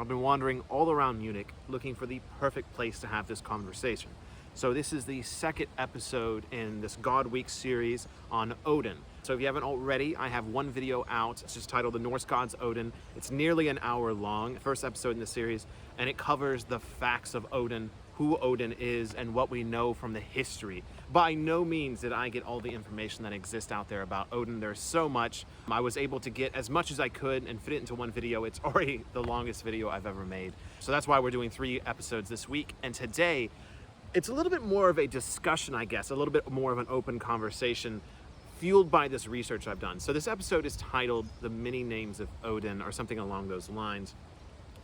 I've been wandering all around Munich looking for the perfect place to have this conversation. So this is the second episode in this God Week series on Odin. So if you haven't already, I have one video out. It's just titled The Norse Gods Odin. It's nearly an hour long, first episode in the series, and it covers the facts of Odin, who Odin is, and what we know from the history. By no means did I get all the information that exists out there about Odin. There's so much. I was able to get as much as I could and fit it into one video. It's already the longest video I've ever made. So that's why we're doing 3 episodes this week. And today, it's a little bit more of a discussion, I guess, a little bit more of an open conversation fueled by this research I've done. So this episode is titled The Many Names of Odin, or something along those lines.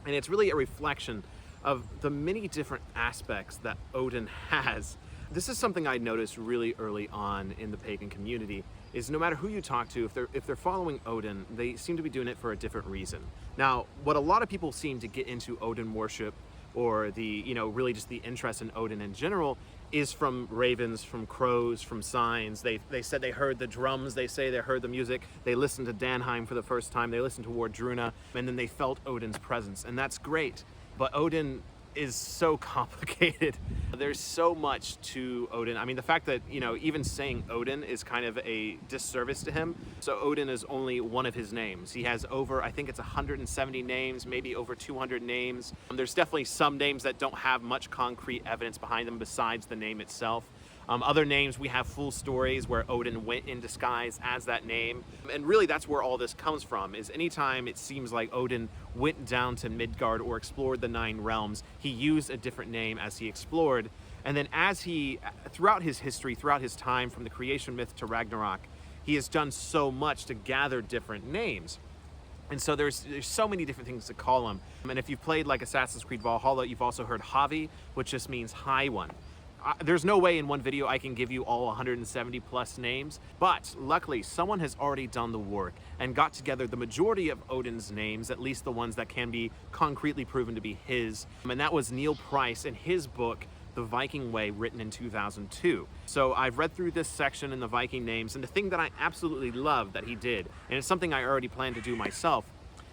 And it's really a reflection of the many different aspects that Odin has. This is something I noticed really early on in the pagan community, is no matter who you talk to, if they're following Odin, they seem to be doing it for a different reason. Now, what a lot of people seem to get into Odin worship, or really just the interest in Odin in general, is from ravens, from crows, from signs. They said they heard the drums, they say they heard the music, they listened to Danheim for the first time, they listened to Wardruna, and then they felt Odin's presence, and that's great. But Odin is so complicated. There's so much to Odin. I mean, the fact that, even saying Odin is kind of a disservice to him. So Odin is only one of his names. He has over, I think it's 170 names, maybe over 200 names. There's definitely some names that don't have much concrete evidence behind them besides the name itself. Other names, we have full stories where Odin went in disguise as that name. And really that's where all this comes from, is anytime it seems like Odin went down to Midgard or explored the 9 realms, he used a different name as he explored. And then as he, throughout his history, throughout his time from the creation myth to Ragnarok, he has done so much to gather different names. And so there's so many different things to call him. And if you've played like Assassin's Creed Valhalla, you've also heard Havi, which just means high one. There's no way in one video I can give you all 170 plus names, but luckily someone has already done the work and got together the majority of Odin's names, at least the ones that can be concretely proven to be his. And that was Neil Price in his book, The Viking Way, written in 2002. So I've read through this section in the Viking names, and the thing that I absolutely love that he did, and it's something I already planned to do myself,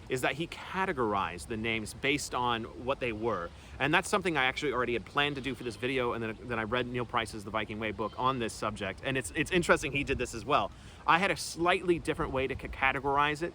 is that he categorized the names based on what they were. And that's something I actually already had planned to do for this video, and then I read Neil Price's The Viking Way book on this subject, and it's interesting he did this as well. I had a slightly different way to categorize it,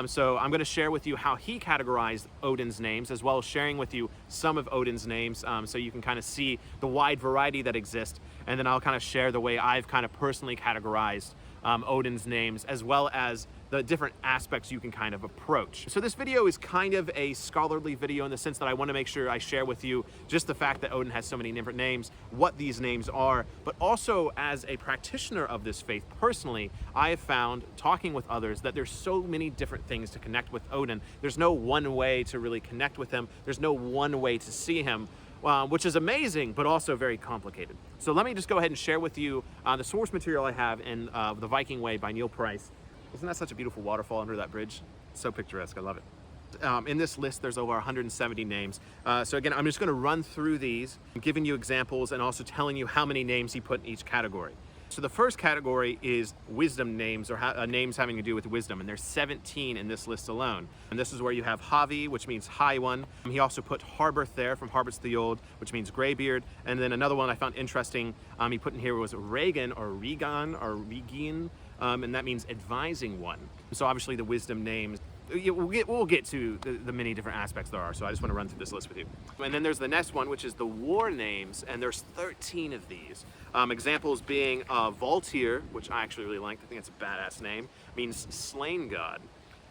so I'm going to share with you how he categorized Odin's names, as well as sharing with you some of Odin's names, so you can kind of see the wide variety that exists, and then I'll kind of share the way I've kind of personally categorized Odin's names, as well as the different aspects you can kind of approach. So this video is kind of a scholarly video in the sense that I want to make sure I share with you just the fact that Odin has so many different names, what these names are, but also as a practitioner of this faith personally, I have found, talking with others, that there's so many different things to connect with Odin. There's no one way to really connect with him. There's no one way to see him. Which is amazing, but also very complicated. So let me just go ahead and share with you the source material I have in The Viking Way by Neil Price. Isn't that such a beautiful waterfall under that bridge? It's so picturesque, I love it. In this list, there's over 170 names. So again, I'm just gonna run through these, giving you examples and also telling you how many names he put in each category. So the first category is wisdom names, or names having to do with wisdom, and there's 17 in this list alone. And this is where you have Havi, which means high one. He also put Harberth there, from Harberth the Old, which means graybeard. And then another one I found interesting, he put in here was Regan, or Regan, or Regin, and that means advising one. So obviously the wisdom names, we'll get to the many different aspects there are, so I just want to run through this list with you. And then there's the next one, which is the war names, and there's 13 of these. Examples being Voltir, which I actually really like. I think it's a badass name, means slain god.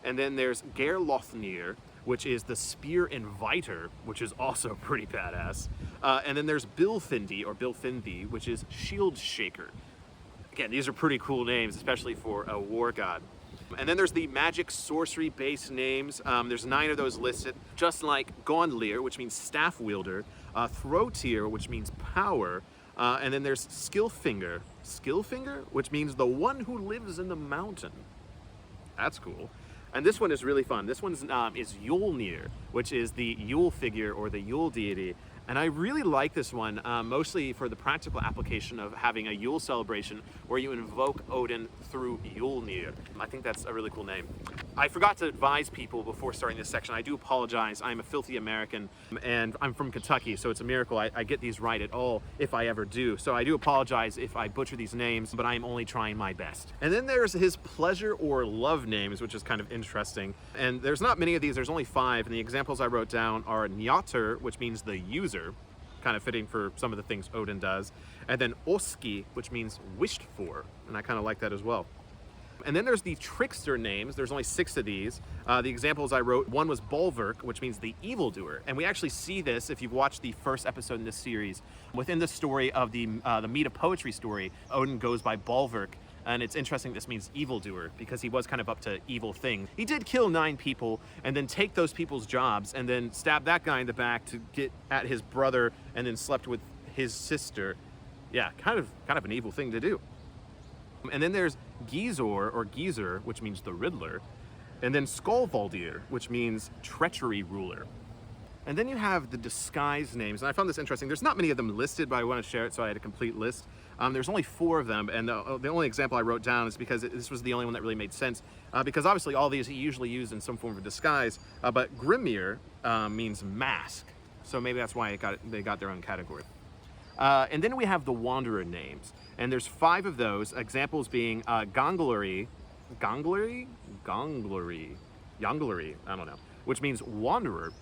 And then there's Gerlothnir, which is the spear inviter, which is also pretty badass. And then there's Bilfindi, or Bilfindi, which is shield shaker. Again, these are pretty cool names, especially for a war god. And then there's the magic sorcery based names. There's 9 of those listed, just like Gondlir, which means staff wielder, Throtir, which means power, and then there's Skillfinger, which means the one who lives in the mountain. That's cool. And this one is really fun. This one is Yulnir, which is the Yule figure, or the Yule deity. And I really like this one, mostly for the practical application of having a Yule celebration where you invoke Odin through Yulnir. I think that's a really cool name. I forgot to advise people before starting this section. I do apologize. I'm a filthy American and I'm from Kentucky, so it's a miracle I get these right at all if I ever do. So I do apologize if I butcher these names, but I'm only trying my best. And then there's his pleasure or love names, which is kind of interesting. And there's not many of these, there's only 5. And the examples I wrote down are Njater, which means the user, kind of fitting for some of the things Odin does. And then Oski, which means wished for. And I kind of like that as well. And then there's the trickster names. There's only 6 of these. The examples I wrote, one was Bolverk, which means the evildoer. And we actually see this if you've watched the first episode in this series. Within the story of the Mead of Poetry story, Odin goes by Bolverk. And it's interesting this means evildoer because he was kind of up to evil things. He did kill 9 people and then take those people's jobs and then stab that guy in the back to get at his brother and then slept with his sister. Yeah, kind of an evil thing to do. And then there's Gizor, or Geezer, which means the Riddler. And then Skolvaldir, which means treachery ruler. And then you have the disguise names. And I found this interesting. There's not many of them listed, but I want to share it, so I had a complete list. There's only 4 of them. And the only example I wrote down is because this was the only one that really made sense. Because obviously all these are usually used in some form of disguise. But Grimir means mask. So maybe that's why they got their own category. And then we have the Wanderer names. And there's 5 of those, examples being Gongleri, I don't know, which means wanderer.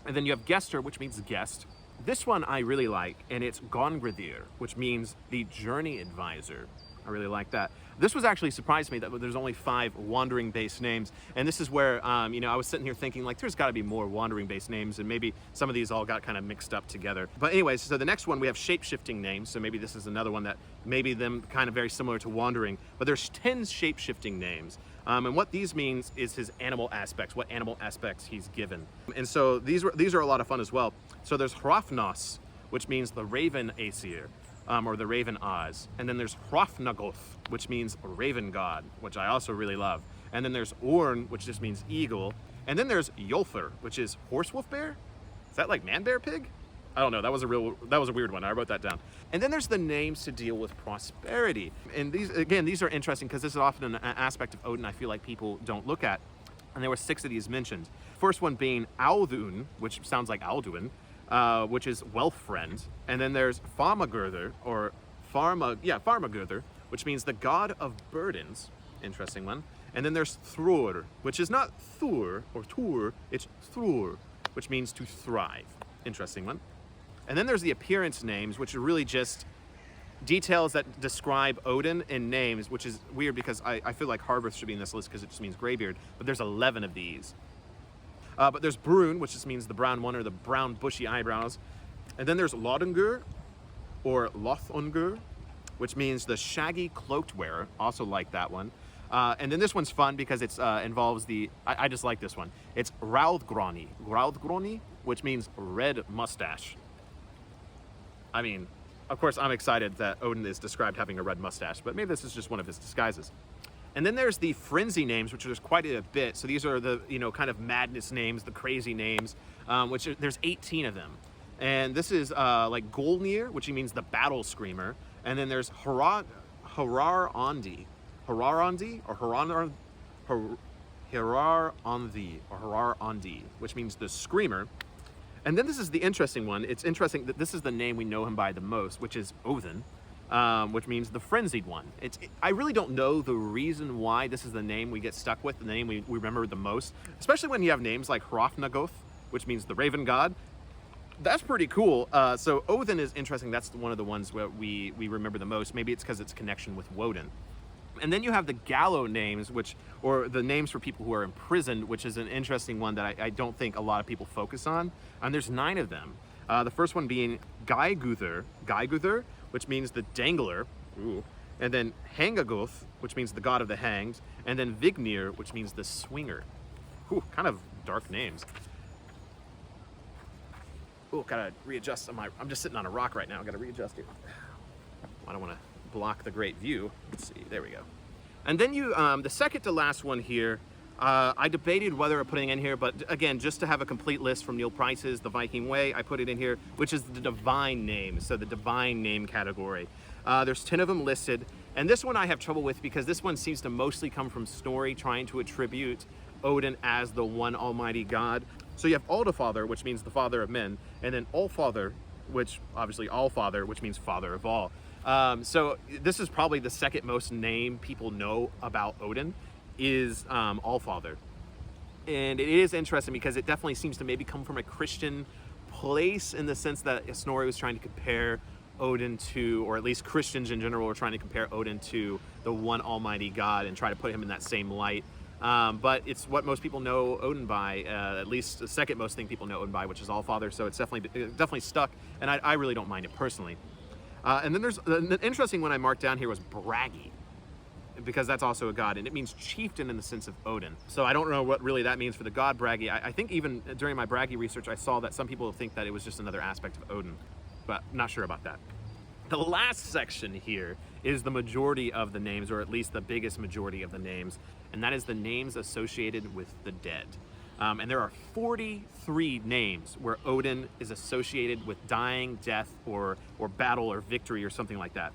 And then you have Gester, which means guest. This one I really like, and it's Gongridir, which means the journey advisor. I really like that. This was actually surprised me that there's only 5 wandering-based names, and this is where, you know, I was sitting here thinking, like, there's got to be more wandering-based names, and maybe some of these all got kind of mixed up together. But anyways, so the next one, we have shape-shifting names, so maybe this is another one that maybe them kind of very similar to wandering, but there's 10 shape-shifting names. And what these means is his animal aspects, what animal aspects he's given. And so these are a lot of fun as well. So there's Hrafnos, which means the Raven Aesir. Or the Raven Oz. And then there's Hrafnagoth, which means Raven God, which I also really love. And then there's Orn, which just means eagle. And then there's Yolfer, which is horse wolf bear? Is that like man bear pig? I don't know, that was a weird one. I wrote that down. And then there's the names to deal with prosperity. And these are interesting because this is often an aspect of Odin I feel like people don't look at. And there were 6 of these mentioned. First one being Audun, which sounds like Alduin. Which is wealth friend. And then there's Farmagurther, or Farmagurther, which means the god of burdens. Interesting one. And then there's Thrur, which is not Thur or Tur, it's Thrur, which means to thrive. Interesting one. And then there's the appearance names, which are really just details that describe Odin in names, which is weird because I feel like Harberth should be in this list because it just means graybeard, but there's 11 of these. But there's Brun, which just means the brown one, or the brown bushy eyebrows. And then there's Lodungur, or Lothungur, which means the shaggy cloaked wearer. Also like that one. And then this one's fun because it involves I just like this one. It's Raudgroni, which means red mustache. I mean, of course, I'm excited that Odin is described having a red mustache, but maybe this is just one of his disguises. And then there's the frenzy names, which there's quite a bit. So these are the, you know, kind of madness names, the crazy names, there's 18 of them. And this is like Golnir, which means the battle screamer. And then there's Hararandi, which means the screamer. And then this is the interesting one. It's interesting that this is the name we know him by the most, which is Othin. Which means the frenzied one. I really don't know the reason why this is the name we get stuck with, the name we remember the most, especially when you have names like Hrafnagoth, which means the Raven God. That's pretty cool. So Othin is interesting. That's one of the ones where we remember the most. Maybe it's because it's connection with Woden. And then you have the Gallow names, or the names for people who are imprisoned, which is an interesting one that I don't think a lot of people focus on. And there's 9 of them. The first one being Gaiguther, which means the dangler. Ooh. And then Hangagoth, which means the god of the hanged. And then Vignir, which means the swinger. Ooh, kind of dark names. Ooh, gotta readjust I'm just sitting on a rock right now. Gotta readjust it. I don't want to block the great view. Let's see, there we go. And then the second to last one here, I debated whether putting in here, but again, just to have a complete list from Neil Price's The Viking Way, I put it in here, which is the divine names, so the divine name category. There's 10 of them listed, and this one I have trouble with because this one seems to mostly come from story, trying to attribute Odin as the one almighty god. So you have Aldafather, which means the father of men, and then Allfather, which obviously Allfather, which means father of all. So this is probably the second most name people know about Odin, is Allfather. And it is interesting because it definitely seems to maybe come from a Christian place, in the sense that Snorri was trying to compare Odin to, or at least Christians in general were trying to compare Odin to the one almighty god and try to put him in that same light. But it's what most people know Odin by, at least the second most thing people know Odin by, which is Allfather. So it's definitely stuck, and I really don't mind it personally. And then there's an interesting one I marked down here was Bragi, because that's also a god, and it means chieftain in the sense of Odin. So I don't know what really that means for the god Bragi. I think even during my Bragi research, I saw that some people think that it was just another aspect of Odin, but I'm not sure about that. The last section here is the majority of the names, or at least the biggest majority of the names, and that is the names associated with the dead. And there are 43 names where Odin is associated with dying, death, or battle, or victory, or something like that.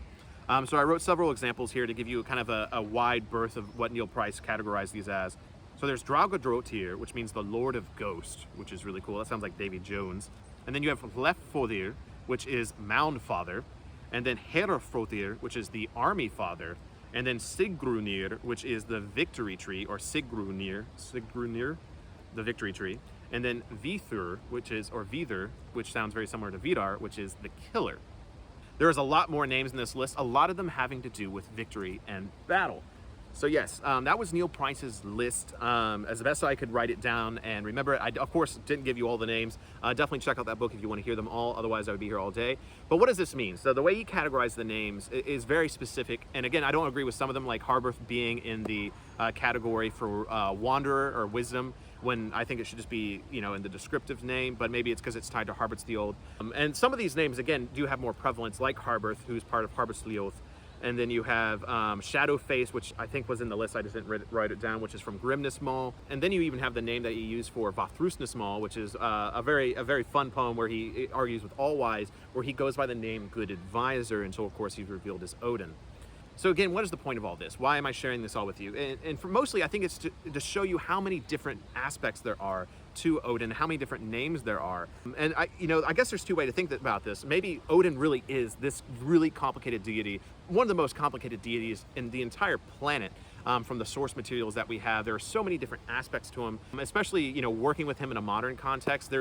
So I wrote several examples here to give you kind of a wide berth of what Neil Price categorized these as. So there's Draugodrotir, which means the Lord of Ghosts, which is really cool. That sounds like Davy Jones. And then you have Leffodir, which is Mound Father. And then Herafrotir, which is the Army Father. And then Sigrunir, which is the Victory Tree, or Sigrunir, the Victory Tree. And then Vithur, Vidr, which sounds very similar to Vidar, which is the Killer. There's a lot more names in this list, a lot of them having to do with victory and battle. So yes, that was Neil Price's list, as best I could write it down and remember it. I, of course, didn't give you all the names. Definitely check out that book if you want to hear them all, otherwise I would be here all day. But what does this mean? So the way he categorized the names is very specific, and again, I don't agree with some of them, like Harberth being in the category for Wanderer or Wisdom, when I think it should just be, you know, in the descriptive name, but maybe it's because it's tied to Harbert's the Old. And some of these names, again, do have more prevalence, like Harberth, who's part of Harbert's the Oath. And then you have Shadowface, which I think was in the list, I just didn't write it down, which is from Grimnismal. And then you even have the name that you use for Vafthrusnismal, which is a very fun poem where he argues with Allwise, where he goes by the name Good Advisor until, of course, he's revealed as Odin. So again, what is the point of all this? Why am I sharing this all with you? And for mostly, I think it's to show you how many different aspects there are to Odin, how many different names there are. And I guess there's two ways to think about this. Maybe Odin really is this really complicated deity, one of the most complicated deities in the entire planet. From the source materials that we have, there are so many different aspects to him, especially, working with him in a modern context.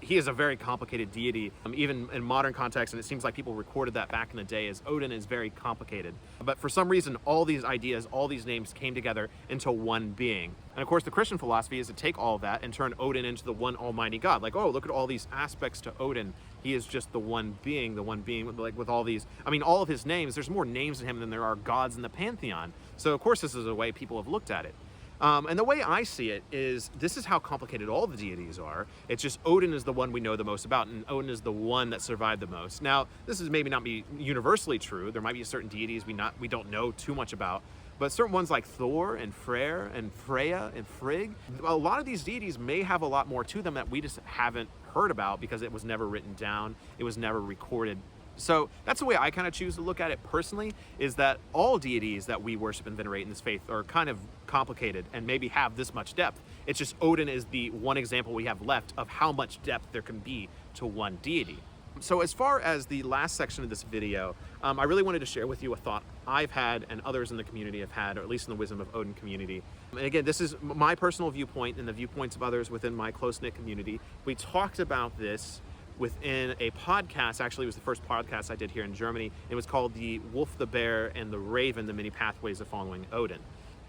He is a very complicated deity, even in modern context, and it seems like people recorded that back in the day as Odin is very complicated. But for some reason, all these ideas, all these names came together into one being. And of course, the Christian philosophy is to take all of that and turn Odin into the one almighty God. Like, oh, look at all these aspects to Odin. He is just the one being with all these, all of his names, there's more names in him than there are gods in the pantheon. So of course this is the way people have looked at it. And the way I see it is, this is how complicated all the deities are. It's just Odin is the one we know the most about, and Odin is the one that survived the most. Now, this is maybe not be universally true. There might be certain deities we don't know too much about, but certain ones like Thor and Freyr and Freya and Frigg, a lot of these deities may have a lot more to them that we just haven't heard about because it was never written down, it was never recorded. So that's the way I kind of choose to look at it personally, is that all deities that we worship and venerate in this faith are kind of complicated and maybe have this much depth. It's just Odin is the one example we have left of how much depth there can be to one deity. So as far as the last section of this video, I really wanted to share with you a thought I've had and others in the community have had, or at least in the Wisdom of Odin community. And again, this is my personal viewpoint and the viewpoints of others within my close-knit community. We talked about this within a podcast. Actually, it was the first podcast I did here in Germany. It was called The Wolf, the Bear, and the Raven, the Many Pathways of Following Odin.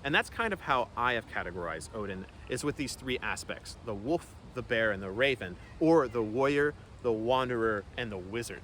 And that's kind of how I have categorized Odin, is with these three aspects: the wolf, the bear, and the raven, or the warrior, the wanderer, and the wizard.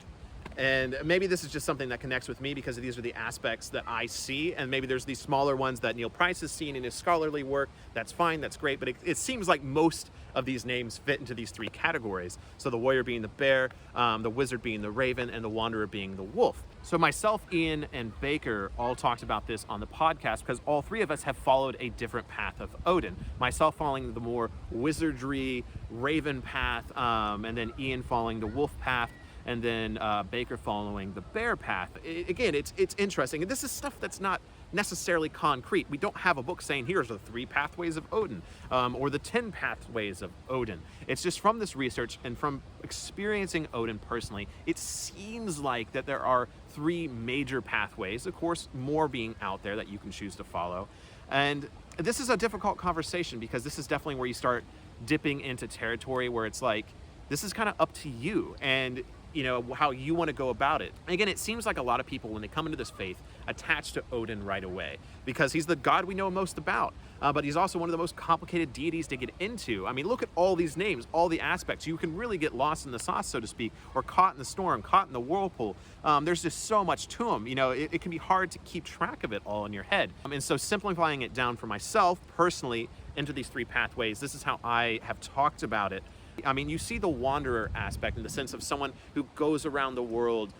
And maybe this is just something that connects with me because these are the aspects that I see, and maybe there's these smaller ones that Neil Price has seen in his scholarly work. That's fine, that's great, but it seems like most of these names fit into these three categories. So the warrior being the bear, the wizard being the raven, and the wanderer being the wolf. So myself, Ian, and Baker all talked about this on the podcast because all three of us have followed a different path of Odin. Myself following the more wizardry, raven path, and then Ian following the wolf path, and then Baker following the bear path. Again, it's interesting. And this is stuff that's not necessarily concrete. We don't have a book saying here's the 3 pathways of Odin or the 10 pathways of Odin. It's just from this research and from experiencing Odin personally, it seems like that there are 3 major pathways, of course, more being out there that you can choose to follow. And this is a difficult conversation because this is definitely where you start dipping into territory where it's like, this is kind of up to you and you know, how you want to go about it. And again, it seems like a lot of people, when they come into this faith, attach to Odin right away because he's the god we know most about, but he's also one of the most complicated deities to get into. I mean, look at all these names, all the aspects. You can really get lost in the sauce, so to speak, or caught in the storm, caught in the whirlpool. There's just so much to him. You know, it can be hard to keep track of it all in your head. And so simplifying it down for myself personally into these 3 pathways, this is how I have talked about it. I mean, you see the wanderer aspect in the sense of someone who goes around the world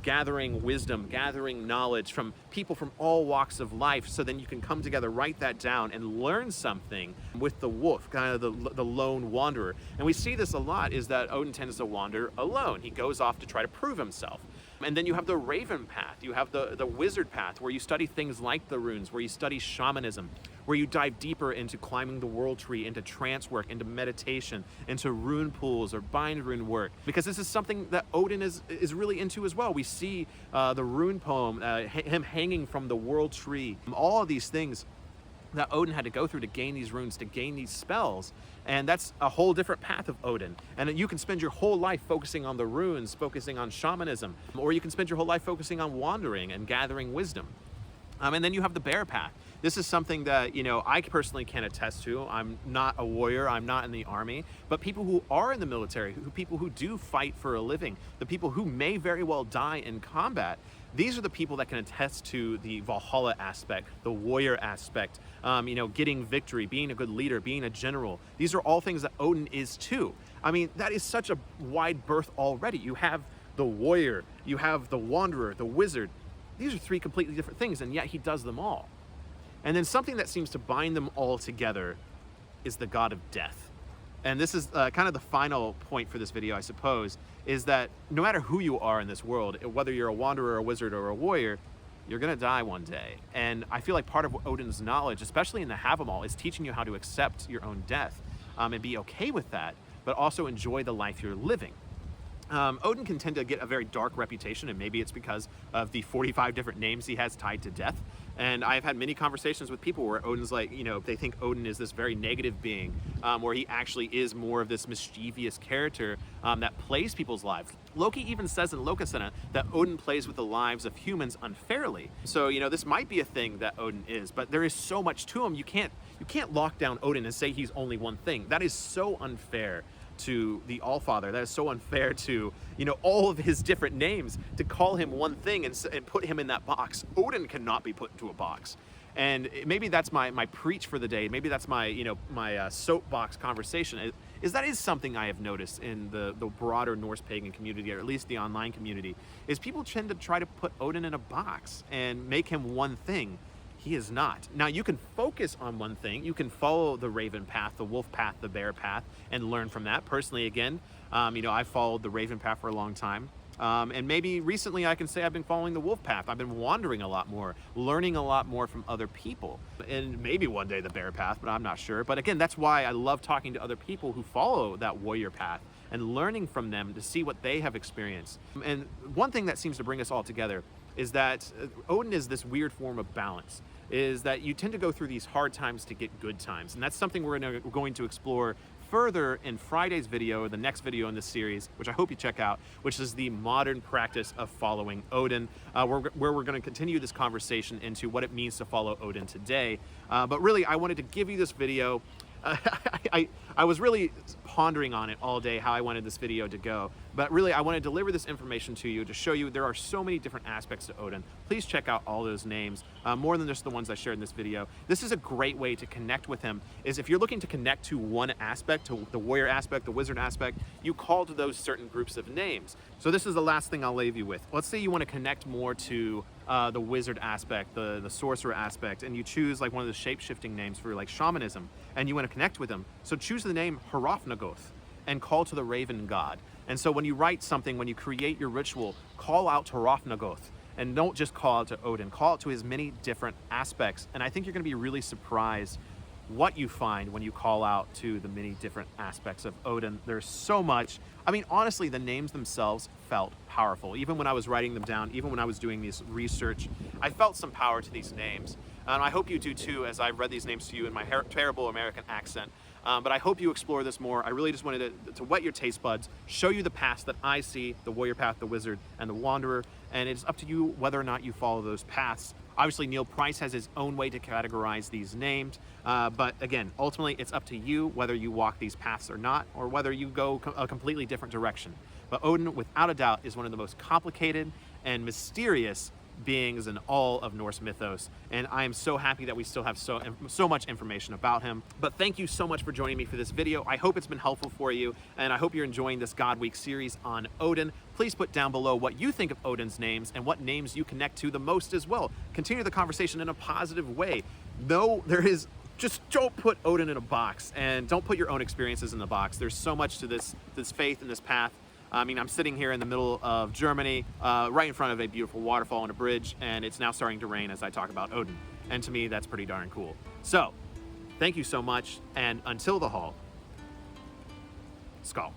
gathering wisdom, gathering knowledge from people from all walks of life, so then you can come together, write that down, and learn something with the wolf, kind of the lone wanderer. And we see this a lot, is that Odin tends to wander alone. He goes off to try to prove himself. And then you have the raven path, you have the wizard path, where you study things like the runes, where you study shamanism, where you dive deeper into climbing the world tree, into trance work, into meditation, into rune pools or bind rune work, because this is something that Odin is really into as well. We see the rune poem, him hanging from the world tree, all of these things that Odin had to go through to gain these runes, to gain these spells. And that's a whole different path of Odin. And you can spend your whole life focusing on the runes, focusing on shamanism, or you can spend your whole life focusing on wandering and gathering wisdom. And then you have the bear path. This is something that, you know, I personally can attest to. I'm not a warrior, I'm not in the army, but people who are in the military, people who do fight for a living, the people who may very well die in combat, these are the people that can attest to the Valhalla aspect, the warrior aspect, you know, getting victory, being a good leader, being a general. These are all things that Odin is too. I mean, that is such a wide berth already. You have the warrior, you have the wanderer, the wizard. These are 3 completely different things, and yet he does them all. And then something that seems to bind them all together is the god of death. And this is kind of the final point for this video, I suppose, is that no matter who you are in this world, whether you're a wanderer, a wizard, or a warrior, you're gonna die one day. And I feel like part of Odin's knowledge, especially in the Have 'Em All, is teaching you how to accept your own death and be okay with that, but also enjoy the life you're living. Odin can tend to get a very dark reputation, and maybe it's because of the 45 different names he has tied to death. And I've had many conversations with people where Odin's like, you know, they think Odin is this very negative being, where he actually is more of this mischievous character that plays people's lives. Loki even says in Lokasena that Odin plays with the lives of humans unfairly. So, you know, this might be a thing that Odin is, but there is so much to him. You can't lock down Odin and say he's only one thing. That is so unfair to the Allfather. That is so unfair to, you know, all of his different names, to call him one thing and put him in that box. Odin cannot be put into a box. And maybe that's my preach for the day. Maybe that's my, you know, my soapbox conversation. That is something I have noticed in the broader Norse Pagan community, or at least the online community, is people tend to try to put Odin in a box and make him one thing. He is not. Now, you can focus on one thing. You can follow the raven path, the wolf path, the bear path, and learn from that. Personally, again, you know, I followed the raven path for a long time. And maybe recently I can say I've been following the wolf path. I've been wandering a lot more, learning a lot more from other people. And maybe one day the bear path, but I'm not sure. But again, that's why I love talking to other people who follow that warrior path and learning from them to see what they have experienced. And one thing that seems to bring us all together is that Odin is this weird form of balance, is that you tend to go through these hard times to get good times. And that's something we're going to explore further in Friday's video, the next video in this series, which I hope you check out, which is the modern practice of following Odin, where we're going to continue this conversation into what it means to follow Odin today. But really, I wanted to give you this video. I was really pondering on it all day, how I wanted this video to go, but really I want to deliver this information to you to show you there are so many different aspects to Odin. Please check out all those names, more than just the ones I shared in this video. This is a great way to connect with him, is if you're looking to connect to one aspect, to the warrior aspect, the wizard aspect, you call to those certain groups of names. So this is the last thing I'll leave you with. Let's say you want to connect more to the wizard aspect, the sorcerer aspect, and you choose like one of the shape-shifting names for like shamanism, and you want to connect with them. So choose the name Hrafnagoth and call to the raven god. And so when you write something, when you create your ritual, call out to Hrafnagoth And don't just call it to Odin, call it to his many different aspects. And I think you're going to be really surprised what you find when you call out to the many different aspects of Odin. There's so much. I mean, honestly, the names themselves felt powerful. Even when I was writing them down, even when I was doing this research, I felt some power to these names. And I hope you do too, as I've read these names to you in my terrible American accent. But I hope you explore this more. I really just wanted to whet your taste buds, show you the paths that I see, the warrior path, the wizard, and the wanderer. And it's up to you whether or not you follow those paths. Obviously, Neil Price has his own way to categorize these names. But again, ultimately, it's up to you whether you walk these paths or not, or whether you go a completely different direction. But Odin, without a doubt, is one of the most complicated and mysterious beings in all of Norse mythos, and I am so happy that we still have so much information about him. But thank you so much for joining me for this video. I hope it's been helpful for you, and I hope you're enjoying this God Week series on Odin. Please put down below what you think of Odin's names and what names you connect to the most as well. Continue the conversation in a positive way. No, just don't put Odin in a box, and don't put your own experiences in the box. There's so much to this faith and this path. I mean, I'm sitting here in the middle of Germany, right in front of a beautiful waterfall and a bridge, and it's now starting to rain as I talk about Odin. And to me, that's pretty darn cool. So, thank you so much, and until the hall, Skål.